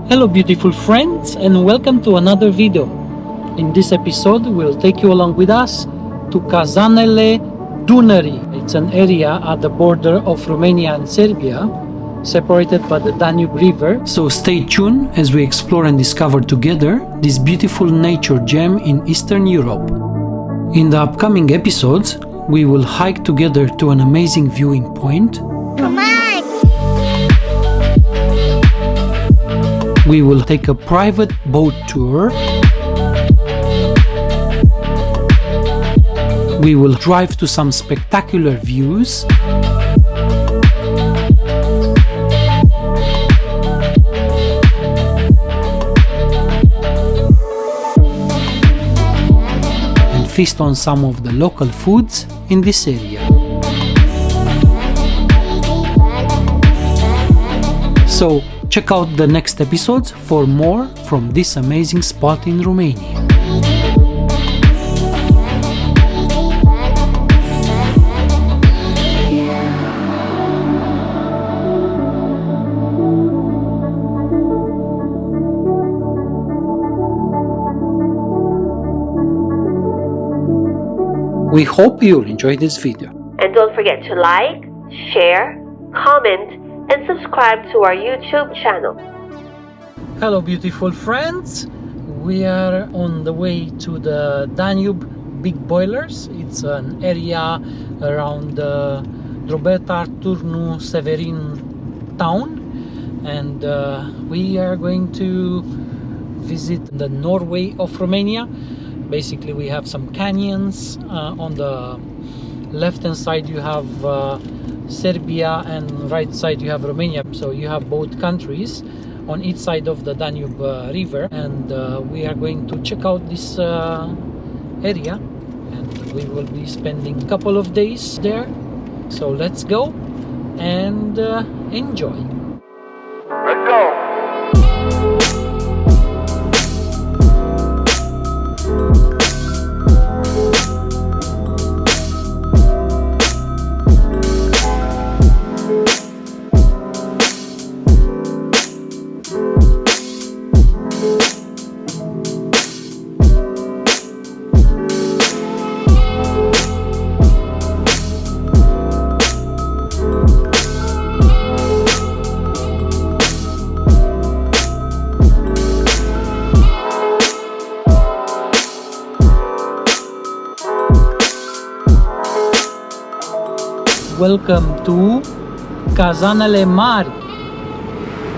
Hello beautiful friends, and welcome to another video. In this episode we'll take you along with us to CAZANELE Dunării. It's an area at the border of Romania and Serbia, separated by the Danube River. So stay tuned as we explore and discover together this beautiful nature gem in Eastern Europe. In the upcoming episodes we will hike together to an amazing viewing point. We will take a private boat tour. We will drive to some spectacular views. And feast on some of the local foods in this area. So, check out the next episodes for more from this amazing spot in Romania. We hope you'll enjoy this video. And don't forget to like, share, comment, and subscribe to our YouTube channel. Hello beautiful friends, we are on the way to the Danube Big Boilers. It's an area around the Drobeta, Turnu, Severin town, and we are going to visit the Norway of Romania. Basically we have some canyons. On the left hand side you have Serbia, and right side you have Romania, so you have both countries on each side of the Danube river, and we are going to check out this area, and we will be spending a couple of days there. So let's go and enjoy. Let's go. Welcome to Kazanele Mari.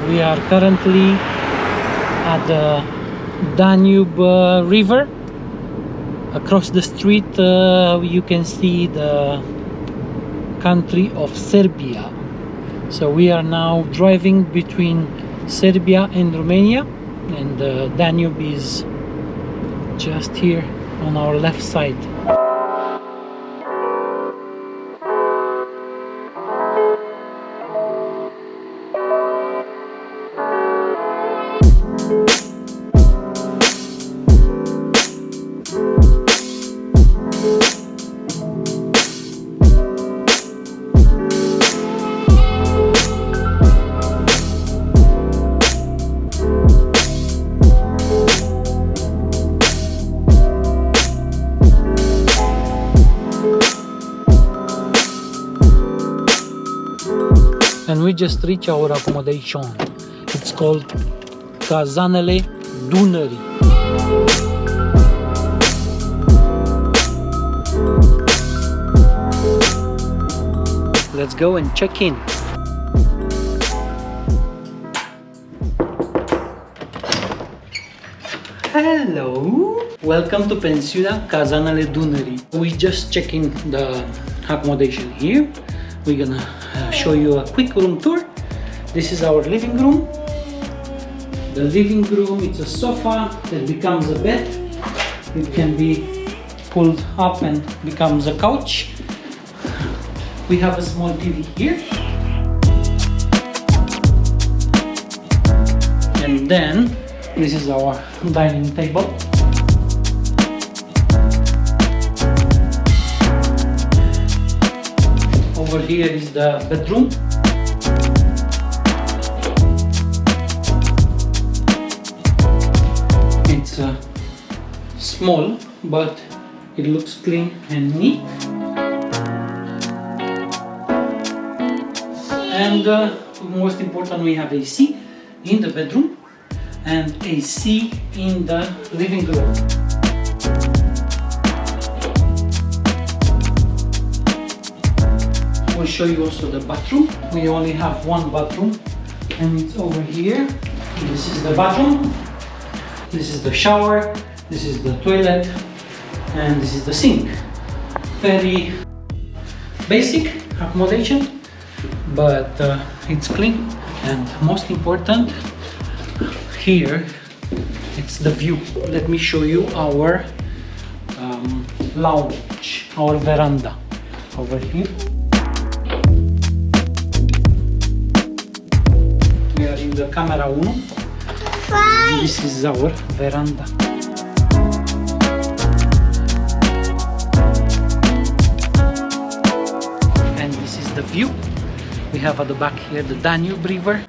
We are currently at the Danube river. Across the street you can see the country of Serbia. So we are now driving between Serbia and Romania, and the Danube is just here on our left side. And we just reached our accommodation. It's called CAZANELE Dunării. Let's go and check in. Hello! Welcome to Pensiunea CAZANELE Dunării. We just check in the accommodation here. We're gonna show you a quick room tour. This is our living room. The living room, it's a sofa that becomes a bed. It can be pulled up and becomes a couch. We have a small TV here. And then this is our dining table. Over here is the bedroom. small, but it looks clean and neat. And most important, we have AC in the bedroom and AC in the living room. We'll show you also the bathroom. We only have one bathroom and it's over here. This is the bathroom, this is the shower, this is the toilet, and this is the sink. Very basic accommodation, but it's clean. And most important, here it's the view. Let me show you our lounge, our veranda over here. We are in the camera 1. This is our veranda. And this is the view. We have at the back here the Danube River.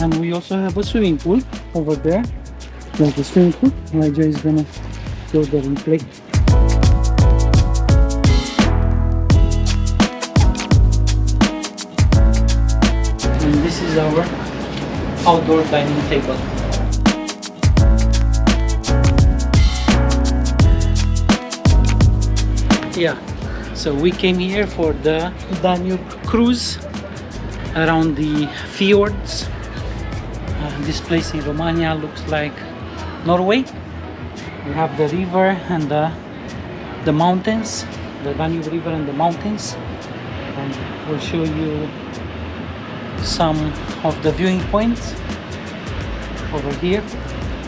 And we also have a swimming pool over there. There's the swimming pool. Elijah is gonna go there and play. And this is our outdoor dining table. Yeah, so we came here for the Danube cruise around the fjords. This place in Romania looks like Norway. We have the river and the mountains, the Danube River and the mountains, and we'll show you some of the viewing points over here.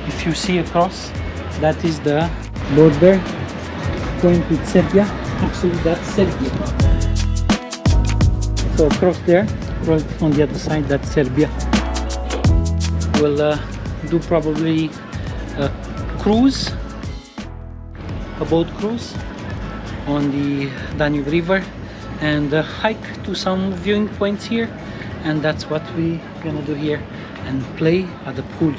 If you see across, that is the border going with Serbia. Actually, that's Serbia. So across there, right on the other side, that's Serbia. We'll do probably a cruise, a boat cruise on the Danube River, and hike to some viewing points here, and that's what we're gonna do here, and play at the pool.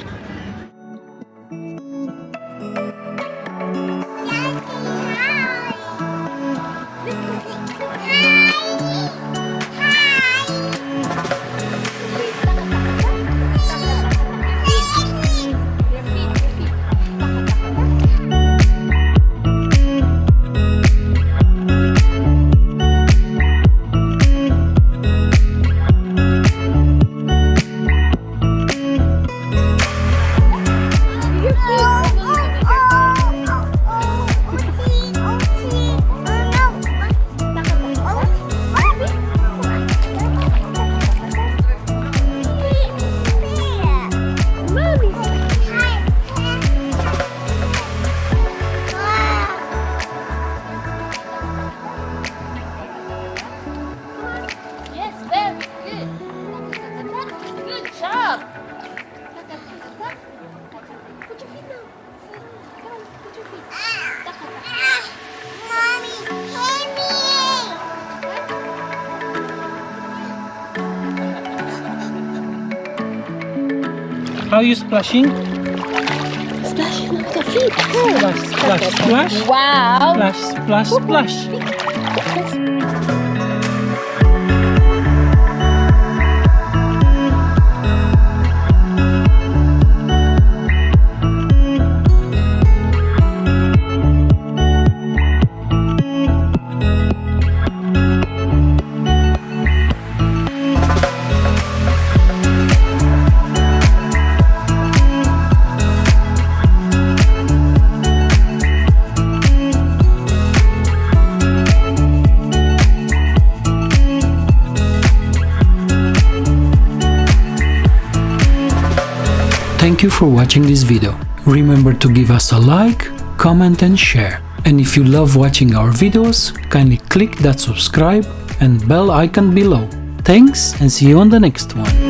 How are you splashing? Splashing with the feet. Splash, splash, splash. Wow. Splash, splash, splash. Thank you for watching this video. Remember to give us a like, comment and share. And if you love watching our videos, kindly click that subscribe and bell icon below. Thanks and see you on the next one.